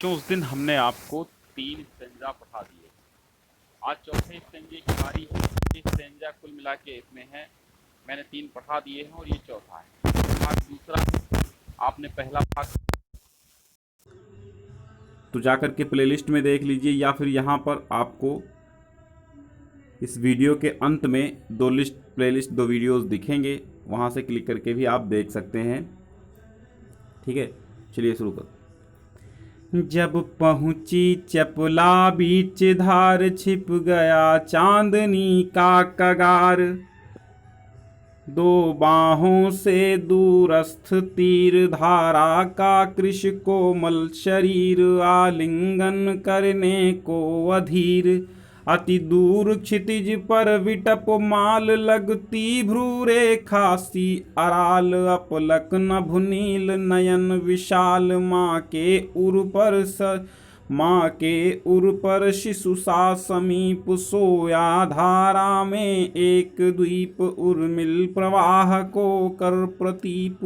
क्यों उस दिन हमने आपको 3 स्टेंजा पढ़ा दिए। आज चौथे स्टेंजे की बारी है। ये स्टेंजा कुल मिला के इतने हैं। मैंने 3 पढ़ा दिए हैं और ये चौथा है। भाग दूसरा है। आपने पहला भाग तो जाकर के प्लेलिस्ट में देख लीजिए, या फिर यहाँ पर आपको इस वीडियो के अंत में प्लेलिस्ट 2 वीडियोस दिखेंगे, वहाँ से क्लिक करके भी आप देख सकते हैं। ठीक है, चलिए शुरू कर। जब पहुंची चपला बीच धार, छिप गया चांदनी का कगार। दो बाहों से दूरस्थ तीर, धारा का कृश कोमल शरीर, आलिंगन करने को अधीर। अति दूर क्षितिज पर विटप माल, लगती भ्रू रेखा सी अराल। अपलक नभ नील नयन विशाल, माँ के उर पर शिशु सा समीप। सोया धारा में एक द्वीप, उर्मिल प्रवाह को कर प्रतीप।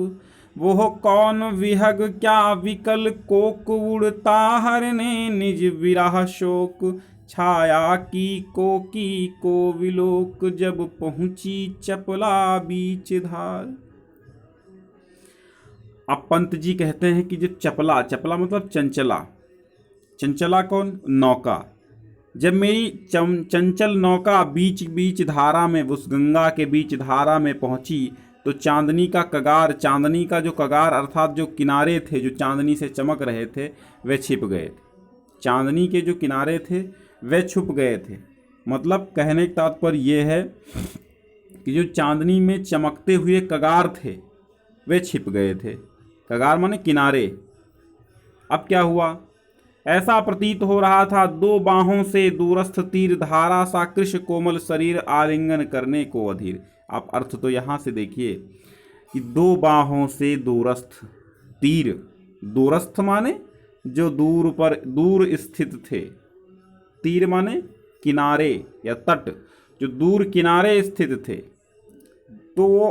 वो कौन विहग क्या विकल कोक, उड़ता हरने निज विरह शोक। छाया को विलोक, जब पहुंची चपला बीच धार। अब पंत जी कहते हैं कि जब चपला मतलब चंचला, चंचला कौन? नौका। जब मेरी चंचल नौका बीच बीच धारा में, उस गंगा के बीच धारा में पहुंची, तो चांदनी का कगार, चांदनी का जो कगार अर्थात जो किनारे थे जो चांदनी से चमक रहे थे, वे छिप गए थे। चांदनी के जो किनारे थे वे छुप गए थे। मतलब कहने का तात्पर्य ये है कि जो चांदनी में चमकते हुए कगार थे वे छिप गए थे। कगार माने किनारे। अब क्या हुआ? ऐसा प्रतीत हो रहा था, दो बाहों से दूरस्थ तीर, धारा सा कृश कोमल शरीर, आलिंगन करने को अधीर। आप अर्थ तो यहाँ से देखिए कि दो बाहों से दूरस्थ तीर, दूरस्थ माने जो दूर स्थित थे, तीर माने किनारे या तट, जो दूर किनारे स्थित थे। तो वो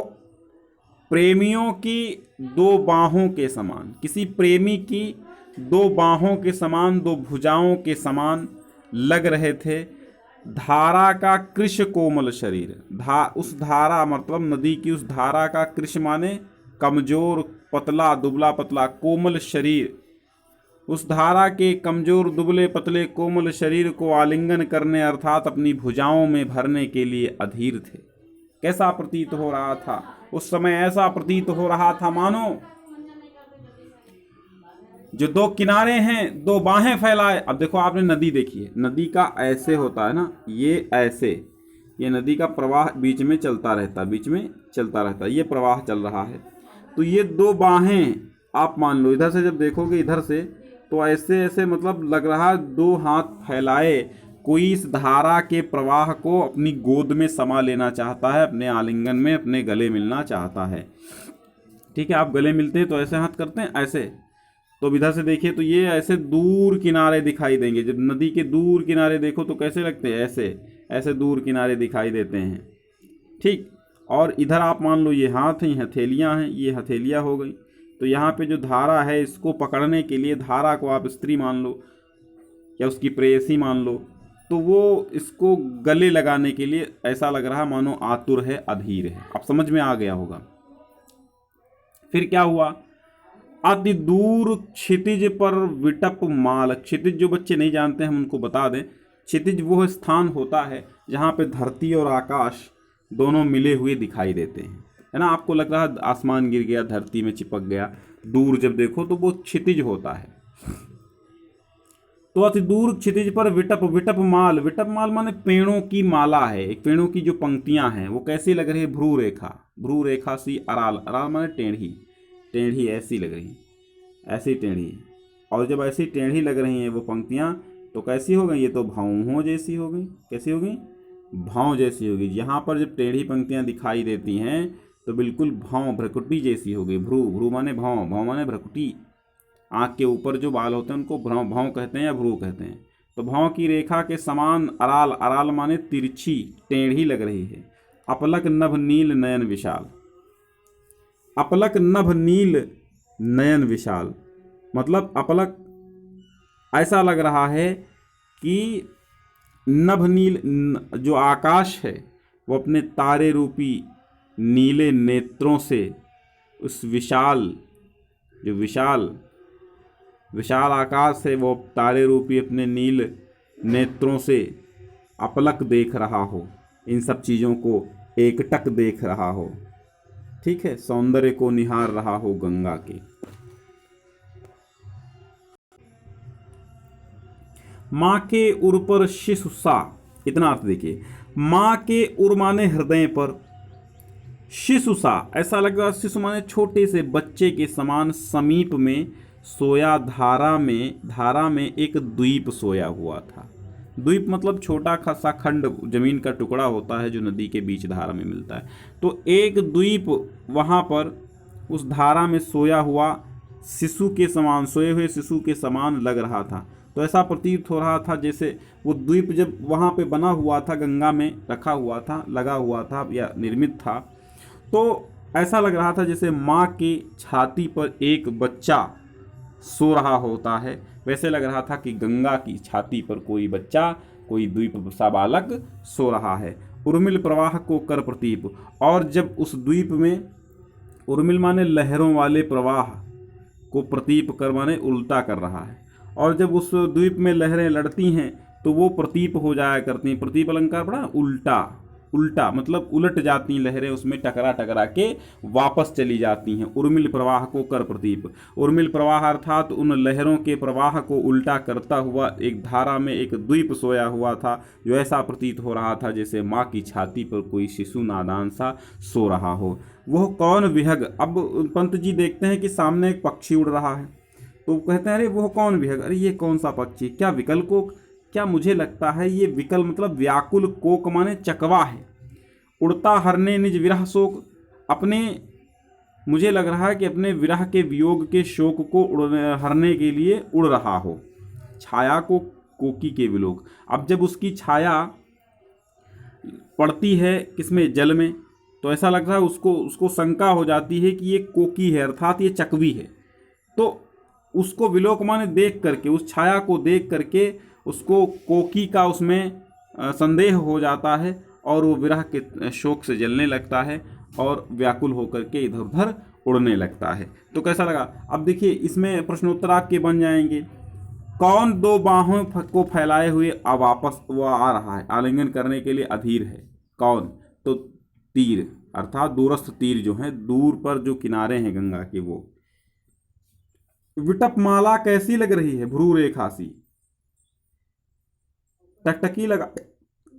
प्रेमियों की दो बाहों के समान, किसी प्रेमी की दो बाहों के समान, दो भुजाओं के समान लग रहे थे। धारा का कृश कोमल शरीर, उस धारा मतलब नदी की उस धारा का कृश माने कमजोर, पतला, दुबला पतला, कोमल शरीर। उस धारा के कमजोर, दुबले पतले, कोमल शरीर को आलिंगन करने अर्थात अपनी भुजाओं में भरने के लिए अधीर थे। कैसा प्रतीत हो रहा था उस समय? ऐसा प्रतीत हो रहा था मानो जो दो किनारे हैं, दो बाहें फैलाए। अब देखो, आपने नदी देखी है, नदी का ऐसे होता है ना, ये ऐसे, ये नदी का प्रवाह बीच में चलता रहता है, बीच में चलता रहता है, ये प्रवाह चल रहा है। तो ये दो बाहें आप मान लो, इधर से जब देखोगे इधर से, तो ऐसे ऐसे मतलब लग रहा है दो हाथ फैलाए कोई इस धारा के प्रवाह को अपनी गोद में समा लेना चाहता है, अपने आलिंगन में अपने गले मिलना चाहता है। ठीक है, आप गले मिलते हैं तो ऐसे हाथ करते हैं, ऐसे। तो इधर से देखिए तो ये ऐसे दूर किनारे दिखाई देंगे। जब नदी के दूर किनारे देखो तो कैसे लगते हैं? ऐसे ऐसे दूर किनारे दिखाई देते हैं। ठीक, और इधर आप मान लो ये हाथ हैं, हथेलियां हैं, ये हथेलियां हो गई। तो यहाँ पे जो धारा है, इसको पकड़ने के लिए, धारा को आप स्त्री मान लो या उसकी प्रेयसी मान लो, तो वो इसको गले लगाने के लिए ऐसा लग रहा मानो आतुर है, अधीर है। अब समझ में आ गया होगा। फिर क्या हुआ? अति दूर क्षितिज पर विटप माल। क्षितिज जो बच्चे नहीं जानते हम उनको बता दें, क्षितिज वो स्थान होता है जहाँ पे धरती और आकाश दोनों मिले हुए दिखाई देते हैं, है ना। आपको लग रहा है आसमान गिर गया, धरती में चिपक गया, दूर जब देखो तो वो क्षितिज होता है। तो अति दूर क्षितिज पर विटप, विटप माल माने पेड़ों की माला है, एक पेड़ों की जो पंक्तियां हैं वो कैसी लग रही है? भ्रू रेखा सी अराल, अराल माने टेढ़ी, टेढ़ी ऐसी लग रही, ऐसी टेढ़ी। और जब ऐसी टेढ़ी लग रही हैं वो पंक्तियां, तो कैसी हो गई? ये तो भावों जैसी हो गई। कैसी हो गई? भाव जैसी होगी। यहाँ पर जब टेढ़ी पंक्तियां दिखाई देती हैं तो बिल्कुल भाव, भ्रकुटी जैसी हो गई। भ्रू माने भाव, भाव माने भ्रकुटी। आँख के ऊपर जो बाल होते हैं उनको भाव कहते हैं या भ्रू कहते हैं। तो भाव की रेखा के समान अराल, अराल माने तिरछी, टेढ़ी लग रही है। अपलक नभ नील नयन विशाल, अपलक नभ नील नयन विशाल मतलब अपलक ऐसा लग रहा है कि नभनील जो आकाश है वो अपने तारे रूपी नीले नेत्रों से उस विशाल जो विशाल विशाल आकाश है वो तारे रूपी अपने नील नेत्रों से अपलक देख रहा हो, इन सब चीज़ों को एकटक देख रहा हो। ठीक है, सौंदर्य को निहार रहा हो गंगा के। माँ के उर पर शिशु सा, इतना अर्थ देखिए, माँ के उर माने हृदय पर, शिशु सा ऐसा लग रहा, शिशु माने छोटे से बच्चे के समान, समीप में सोया धारा में एक द्वीप सोया हुआ था। द्वीप मतलब छोटा खासा खंड, जमीन का टुकड़ा होता है जो नदी के बीच धारा में मिलता है। तो एक द्वीप वहाँ पर उस धारा में सोया हुआ शिशु के समान, सोए हुए शिशु के समान लग रहा था। तो ऐसा प्रतीत हो रहा था जैसे वो द्वीप जब वहाँ पे बना हुआ था, गंगा में रखा हुआ था, लगा हुआ था या निर्मित था, तो ऐसा लग रहा था जैसे माँ की छाती पर एक बच्चा सो रहा होता है। वैसे लग रहा था कि गंगा की छाती पर कोई बच्चा, कोई द्वीप सा बालक सो रहा है। उर्मिल प्रवाह को कर प्रतीप, और जब उस द्वीप में, उर्मिल माने लहरों वाले प्रवाह को प्रतीप कर माने उल्टा कर रहा है, और जब उस द्वीप में लहरें लड़ती हैं तो वो प्रतीप हो जाया करती हैं। प्रतीप अलंकार पढ़ा, उल्टा, उल्टा मतलब उलट जाती हैं लहरें, उसमें टकरा टकरा के वापस चली जाती हैं। उर्मिल प्रवाह को कर प्रतीप, उर्मिल प्रवाह अर्थात उन लहरों के प्रवाह को उल्टा करता हुआ एक धारा में एक द्वीप सोया हुआ था, जो ऐसा प्रतीत हो रहा था जैसे माँ की छाती पर कोई शिशु नादान सा सो रहा हो। वह कौन विहग, अब पंत जी देखते हैं कि सामने एक पक्षी उड़ रहा है, तो कहते हैं अरे वह कौन विहग, अरे ये कौन सा पक्षी, क्या विकल कोक, क्या मुझे लगता है ये विकल मतलब व्याकुल कोक माने चकवा है, उड़ता हरने निज विरह शोक, अपने, मुझे लग रहा है कि अपने विरह के वियोग के शोक को हरने के लिए उड़ रहा हो। छाया को कोकी के विलोक, अब जब उसकी छाया पड़ती है किसमें, जल में, तो ऐसा लग रहा है उसको शंका हो जाती है कि ये कोकी है, अर्थात ये चकवी है। तो उसको विलोक माने देख करके, उस छाया को देख करके उसको कोकी का उसमें संदेह हो जाता है, और वो विरह के शोक से जलने लगता है और व्याकुल होकर के इधर उधर उड़ने लगता है। तो कैसा लगा? अब देखिए इसमें प्रश्नोत्तर आपके बन जाएंगे। कौन दो बाहों को फैलाए हुए अब वापस वो आ रहा है, आलिंगन करने के लिए अधीर है, कौन? तो तीर, अर्थात दूरस्थ तीर जो हैं, दूर पर जो किनारे हैं गंगा के वो। विटप माला कैसी लग रही है, भ्रू रेखा सी, टकटकी लगा,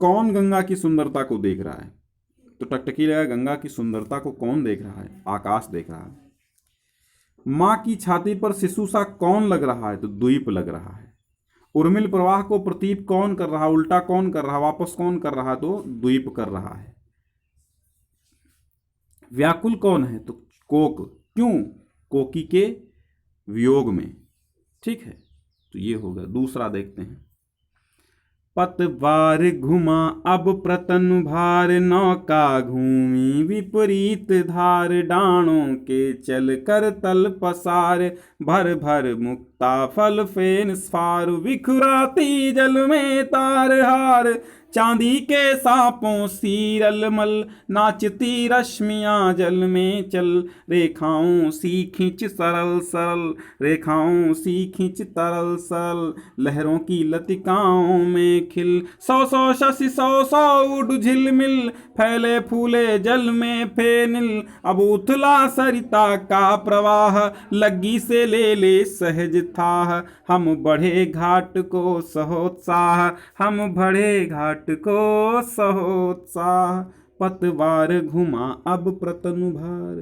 कौन गंगा की सुंदरता को देख रहा है? तो टकटकी लगा, गंगा की सुंदरता को कौन देख रहा है? आकाश देख रहा है। माँ की छाती पर शिशु सा कौन लग रहा है? तो द्वीप लग रहा है। उर्मिल प्रवाह को प्रतीप कौन कर रहा, उल्टा कौन कर रहा, वापस कौन कर रहा? तो द्वीप कर रहा है। व्याकुल कौन है? तो कोक, क्यों? कोकी के वियोग में। ठीक है, तो ये हो गया। दूसरा देखते हैं। पतवार घुमा अब प्रतनु भार, नौका घूमी विपरीत धार, डाणों के चल कर तल पसार, भर भर मुक्ता फल फेन स्फार, विखुराती जल में तार हार, चांदी के सांपों सी रलमल, नाचती रश्मियां जल में चल, रेखाओं सी खींच सरल सरल, रेखाओं सी खींच तरल सरल, लहरों की लतिकाओं में खिल, सौ सौ शशि सौ सौ उड़ झिलमिल, फैले फूले जल में फेनिल, अब उथला सरिता का प्रवाह, लग्गी से ले ले सहज था, हम बढ़े घाट को सहोत्साह, हम बढ़े घाट को सहोत्साह, पतवार घुमा अब प्रतनु भार।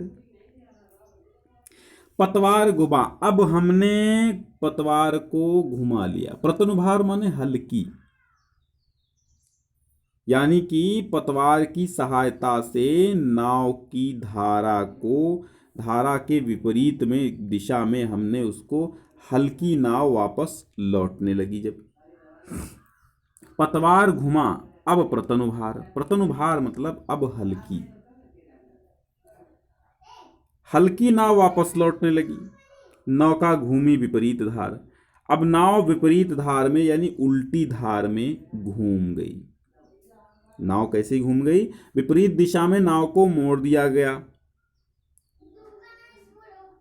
पतवार घुमा, अब हमने पतवार को घुमा लिया। प्रतनुभार माने हल्की, यानी कि पतवार की सहायता से नाव की धारा के विपरीत में दिशा में हमने उसको, हल्की नाव वापस लौटने लगी। जब पतवार घुमा अब प्रतनुभार, प्रतनुभार मतलब अब हल्की, हल्की नाव वापस लौटने लगी। नौका घूमी विपरीत धार, अब नाव विपरीत धार में यानी उल्टी धार में घूम गई। नाव कैसे घूम गई? विपरीत दिशा में नाव को मोड़ दिया गया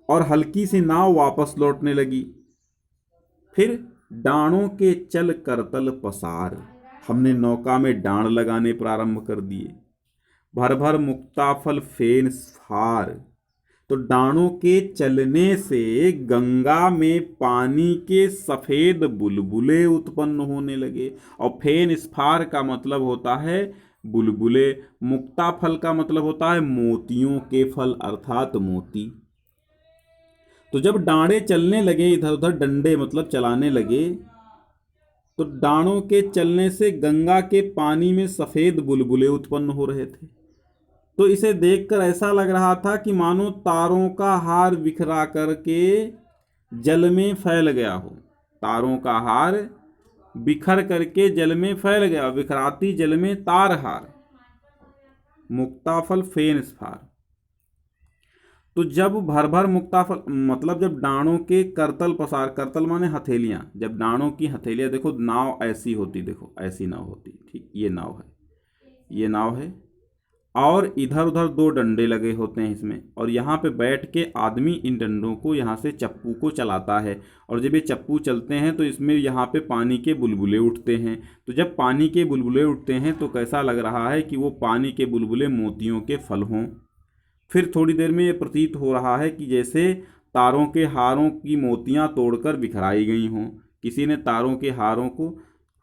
और हल्की सी नाव वापस लौटने लगी। फिर डाणों के चल करतल पसार, हमने नौका में डांड लगाने प्रारंभ कर दिए। भर भर मुक्ताफल फेन स्फार, तो डाणों के चलने से गंगा में पानी के सफेद बुलबुले उत्पन्न होने लगे। और फेन स्फार का मतलब होता है बुलबुले, मुक्ताफल का मतलब होता है मोतियों के फल अर्थात मोती। तो जब डांडे चलने लगे, इधर उधर डंडे मतलब चलाने लगे, तो डाणों के चलने से गंगा के पानी में सफेद बुलबुले उत्पन्न हो रहे थे। तो इसे देखकर ऐसा लग रहा था कि मानो तारों का हार बिखरा करके जल में फैल गया हो। तारों का हार बिखर करके जल में फैल गया, बिखराती जल में तार हार, मुक्ताफल फेन स्फार। तो जब भर भर मुक्ताफल मतलब जब डाणों के करतल पसार, करतल माने हथेलियां, जब डाणों की हथेलियां, देखो नाव ऐसी होती, देखो ऐसी नाव होती, ठीक, ये नाव है, ये नाव है, और इधर उधर दो डंडे लगे होते हैं इसमें, और यहाँ पे बैठ के आदमी इन डंडों को यहाँ से चप्पू को चलाता है। और जब ये चप्पू चलते हैं तो इसमें यहाँ पे पानी के बुलबुले उठते हैं। तो जब पानी के बुलबुले उठते हैं तो कैसा लग रहा है कि वो पानी के बुलबुले मोतियों के फल हों। फिर थोड़ी देर में ये प्रतीत हो रहा है कि जैसे तारों के हारों की मोतियाँ तोड़कर बिखराई गई हों। किसी ने तारों के हारों को,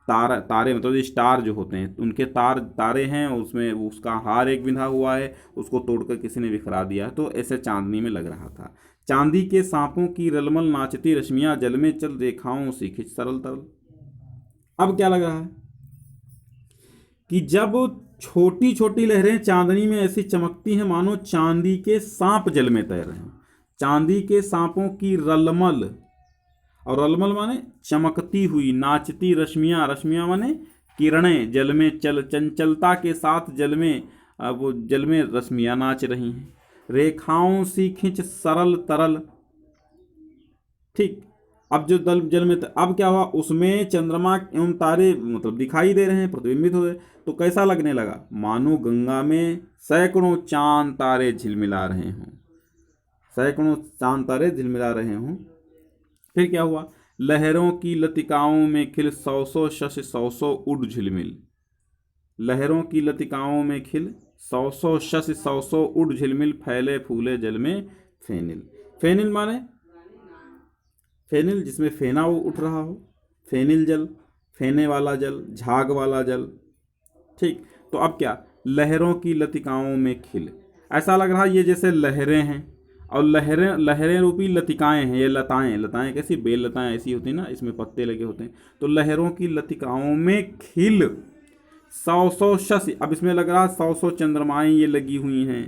तारे मतलब स्टार जो होते हैं उनके तारे हैं, उसमें उसका हार एक बिंधा हुआ है, उसको तोड़कर किसी ने बिखरा दिया। तो ऐसे चांदनी में लग रहा था। चांदी के सांपों की रलमल नाचती रश्मियां जल में चल रेखाओं से खिंच सरल तरल। अब क्या लग रहा है कि जब छोटी छोटी लहरें चांदनी में ऐसी चमकती हैं मानो चांदी के सांप जल में तैर रहे हैं। चांदी के सांपों की रलमल, और रलमल माने चमकती हुई, नाचती रश्मियां, रश्मियां माने किरणें जल में चल, चंचलता के साथ जल में वो जल में रश्मियां नाच रही हैं। रेखाओं सी खिंच सरल तरल, ठीक। अब जो जल में अब क्या हुआ, उसमें चंद्रमा एवं तारे मतलब दिखाई दे रहे हैं, प्रतिबिंबित हो रहे। तो कैसा लगने लगा, मानो गंगा में सैकड़ों चांद तारे झिलमिला रहे हों, सैकड़ों चांद तारे झिलमिला रहे हों। फिर क्या हुआ, लहरों की लतिकाओं में खिल सौ सौ शशि सौ सौ उड झिलमिल, लहरों की लतिकाओं में खिल सौ सौ शशि सौ सौ उड झिलमिल, फैले फूले जल में फेनिल। फेनिल माने फेनिल जिसमें फेना उठ रहा हो, फेनिल जल, फेने वाला जल, झाग वाला जल, ठीक। तो अब क्या, लहरों की लतिकाओं में खिल, ऐसा लग रहा ये जैसे लहरें हैं, और लहरें लहरें रूपी लतिकाएं हैं। ये लताएं, लताएं कैसी, बेल लताएं ऐसी होती ना, इसमें पत्ते लगे होते हैं। तो लहरों की लतिकाओं में खिल सौ सौ शशि, अब इसमें लग रहा सौ सौ चंद्रमाएं ये लगी हुई हैं,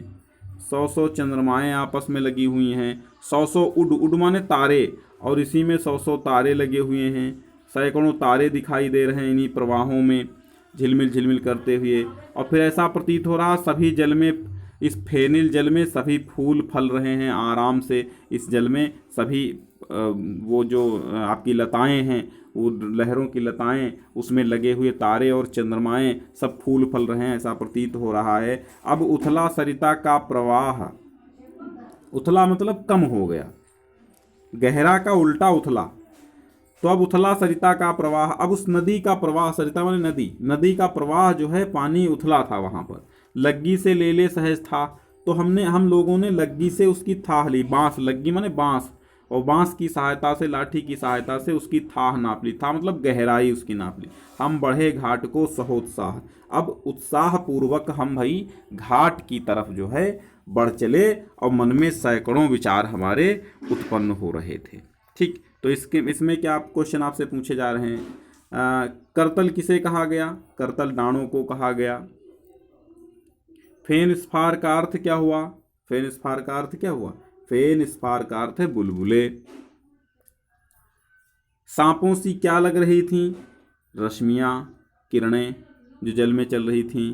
सौ सौ चंद्रमाएं आपस में लगी हुई हैं। सौ सौ उड, उड माने तारे, और इसी में सौ सौ तारे लगे हुए हैं। सैकड़ों तारे दिखाई दे रहे हैं इन्हीं प्रवाहों में झिलमिल झिलमिल करते हुए। और फिर ऐसा प्रतीत हो रहा सभी जल में, इस फेनिल जल में सभी फूल फल रहे हैं आराम से। इस जल में सभी वो जो आपकी लताएं हैं, वो लहरों की लताएं, उसमें लगे हुए तारे और चंद्रमाएं सब फूल फल रहे हैं, ऐसा प्रतीत हो रहा है। अब उथला सरिता का प्रवाह, उथला मतलब कम हो गया, गहरा का उल्टा उथला। तो अब उथला सरिता का प्रवाह, अब उस नदी का प्रवाह, सरिता माने नदी, नदी का प्रवाह जो है, पानी उथला था वहां पर। लग्गी से ले ले सहज था, तो हम लोगों ने लग्गी से उसकी थाह ली। बांस, लग्गी माने बांस, और बांस की सहायता से, लाठी की सहायता से उसकी थाह नाप ली, था मतलब गहराई उसकी नाप ली। हम बढ़े घाट को सहोत्साह, अब उत्साह पूर्वक हम भाई घाट की तरफ जो है बढ़ चले, और मन में सैकड़ों विचार हमारे उत्पन्न हो रहे थे, ठीक। तो इसमें क्या क्वेश्चन आपसे पूछे जा रहे हैं, करतल किसे कहा गया, करतल डाणों को कहा गया। फेन स्फार का अर्थ क्या हुआ, फेन स्फार का अर्थ क्या हुआ, फेन स्फार का अर्थ है बुलबुले। सांपों सी क्या लग रही थी, रश्मियां, किरणें जो जल में चल रही थीं,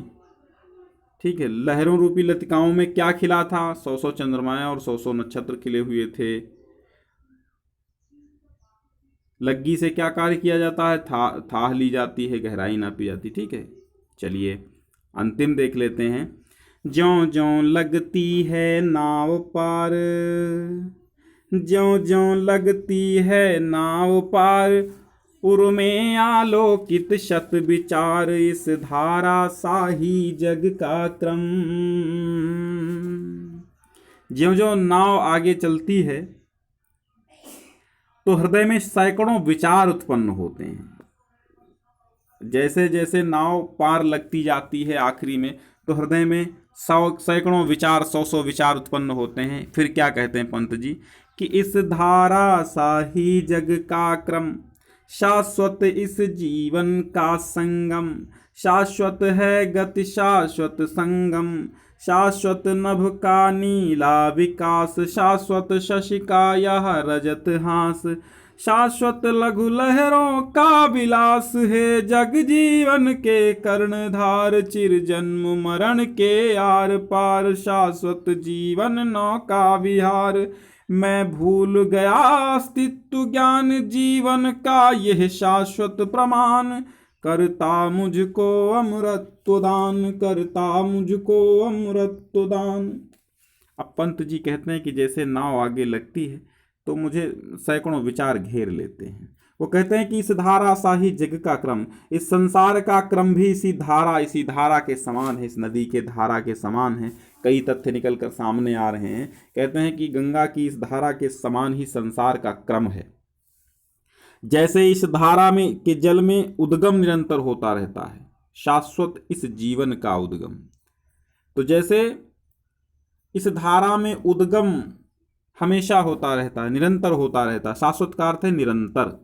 ठीक है। लहरों रूपी लतिकाओं में क्या खिला था, सौ सौ चंद्रमाएं और सौ सौ नक्षत्र खिले हुए थे। लग्गी से क्या कार्य किया जाता है? थाह ली जाती है, गहराई नापी जाती। ठीक है, चलिए अंतिम देख लेते हैं। ज्यों ज्यों लगती है नाव पार, ज्यों ज्यों लगती है नाव पार, उर्मे आलोकित शत विचार, इस धारा साही जग का क्रम। ज्यों ज्यों नाव आगे चलती है तो हृदय में सैकड़ों विचार उत्पन्न होते हैं। जैसे जैसे नाव पार लगती जाती है आखिरी में, तो हृदय में सैकड़ों विचार, सौ विचार उत्पन्न होते हैं। फिर क्या कहते हैं पंत जी कि इस धारा साही जग का क्रम, शाश्वत इस जीवन का संगम, शाश्वत है गति शाश्वत संगम, शाश्वत नभ का नीला विकास, शाश्वत शशि का यह रजत हास, शाश्वत लघु लहरों का विलास है, जग जीवन के कर्णधार, चिर जन्म मरण के आर पार, शाश्वत जीवन नौका विहार, मैं भूल गया अस्तित्व ज्ञान, जीवन का यह शाश्वत प्रमाण, करता मुझको अमृत दान, करता मुझको अमृत दान। अब पंत जी कहते हैं कि जैसे नाव आगे लगती है तो मुझे सैकड़ों विचार घेर लेते हैं। वो कहते हैं कि इस धारा साही जग का क्रम, इस संसार का क्रम भी इसी धारा के समान है, इस नदी के धारा के समान है। कई तथ्य निकल कर सामने आ रहे हैं। कहते हैं कि गंगा की इस धारा के समान ही संसार का क्रम है। जैसे इस धारा में के जल में उद्गम निरंतर होता रहता है, शाश्वत इस जीवन का उद्गम। तो जैसे इस धारा में उद्गम हमेशा होता रहता है, निरंतर होता रहता है, शाश्वत का अर्थ है निरंतर,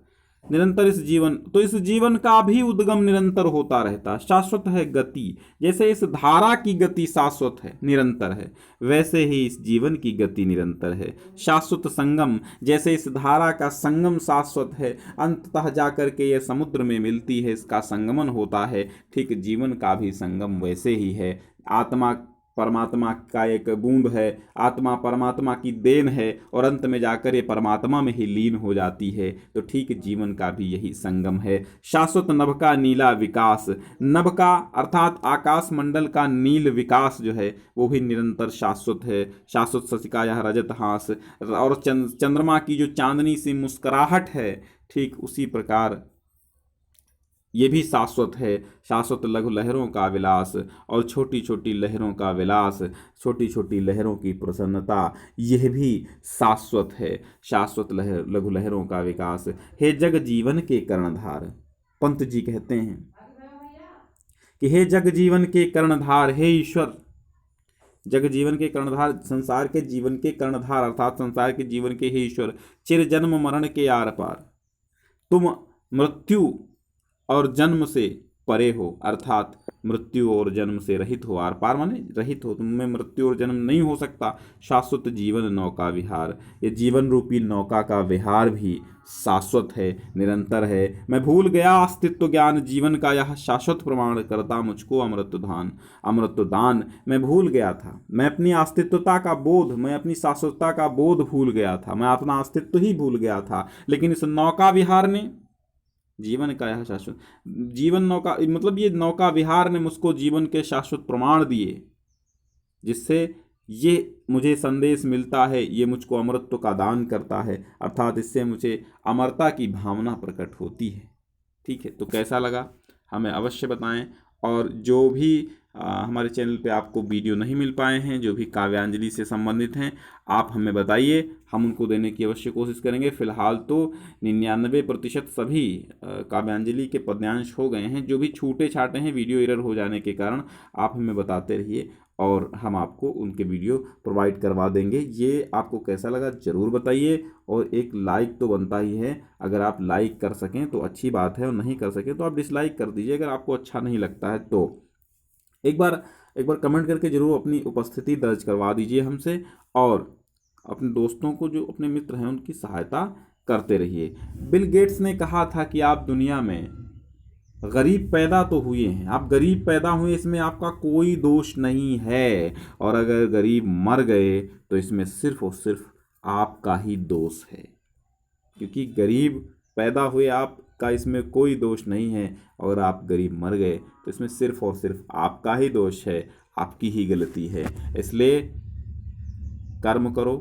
निरंतर इस जीवन, तो इस जीवन का भी उद्गम निरंतर होता रहता है, शाश्वत है गति। जैसे इस धारा की गति शाश्वत है, निरंतर है, वैसे ही इस जीवन की गति निरंतर है, शाश्वत संगम। जैसे इस धारा का संगम शाश्वत है, अंततः जाकर के यह समुद्र में मिलती है, इसका संगमन होता है, ठीक जीवन का भी संगम वैसे ही है। आत्मा परमात्मा का एक बूंद है, आत्मा परमात्मा की देन है और अंत में जाकर ये परमात्मा में ही लीन हो जाती है। तो ठीक जीवन का भी यही संगम है। शाश्वत नभ का नीला विकास, नभ का अर्थात आकाश मंडल का नील विकास जो है वो भी निरंतर शाश्वत है। शाश्वत शशि का यह रजत हास, और चंद्रमा की जो चांदनी सी मुस्कुराहट है, ठीक उसी प्रकार ये भी शाश्वत है। शाश्वत लघु लहरों का विलास, और छोटी छोटी लहरों का विलास, छोटी छोटी लहरों की प्रसन्नता, यह भी शाश्वत है। शाश्वत लघु लहरों का विकास, हे जग जीवन के कर्णधार। पंत जी कहते हैं कि हे जग जीवन के कर्णधार, हे ईश्वर, जग जीवन के कर्णधार, संसार के जीवन के कर्णधार अर्थात संसार के जीवन के हे ईश्वर, चिर जन्म मरण के आर पार, तुम मृत्यु और जन्म से परे हो, अर्थात मृत्यु और जन्म से रहित हो। आर पार माने रहित हो, तुम में मृत्यु और जन्म नहीं हो सकता। शाश्वत जीवन नौका विहार, ये जीवन रूपी नौका का विहार भी शाश्वत है, निरंतर है। मैं भूल गया अस्तित्व ज्ञान, जीवन का यह शाश्वत प्रमाण, करता मुझको अमृत दान। अमृत दान मैं भूल गया था, मैं अपनी अस्तित्वता का बोध, मैं अपनी शाश्वतता का बोध भूल गया था, मैं अपना अस्तित्व ही भूल गया था। लेकिन इस नौका विहार ने, जीवन का यह शाश्वत जीवन नौका, मतलब ये नौका विहार ने मुझको जीवन के शाश्वत प्रमाण दिए, जिससे ये मुझे संदेश मिलता है, ये मुझको अमृतत्व का दान करता है, अर्थात इससे मुझे अमरता की भावना प्रकट होती है। ठीक है, तो कैसा लगा हमें अवश्य बताएं। और जो भी हमारे चैनल पे आपको वीडियो नहीं मिल पाए हैं, जो भी काव्यांजलि से संबंधित हैं, आप हमें बताइए, हम उनको देने की अवश्य कोशिश करेंगे। फिलहाल तो 99% सभी काव्यांजलि के पद्यांश हो गए हैं। जो भी छूटे छाटे हैं वीडियो एरर हो जाने के कारण, आप हमें बताते रहिए और हम आपको उनके वीडियो प्रोवाइड करवा देंगे। ये आपको कैसा लगा ज़रूर बताइए, और एक लाइक तो बनता ही है। अगर आप लाइक कर सकें तो अच्छी बात है, और नहीं कर सकें तो आप डिसलाइक कर दीजिए अगर आपको अच्छा नहीं लगता है तो। एक बार कमेंट करके ज़रूर अपनी उपस्थिति दर्ज करवा दीजिए हमसे, और अपने दोस्तों को, जो अपने मित्र हैं, उनकी सहायता करते रहिए। बिल गेट्स ने कहा था कि आप दुनिया में गरीब पैदा तो हुए हैं, आप गरीब पैदा हुए, इसमें आपका कोई दोष नहीं है, और अगर गरीब मर गए तो इसमें सिर्फ और सिर्फ आपका ही दोष है, क्योंकि गरीब पैदा हुए आपका इसमें कोई दोष नहीं है। अगर आप गरीब मर गए तो इसमें सिर्फ और सिर्फ आपका ही दोष है, आपकी ही गलती है। इसलिए कर्म करो,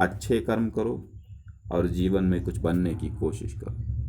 अच्छे कर्म करो और जीवन में कुछ बनने की कोशिश करो।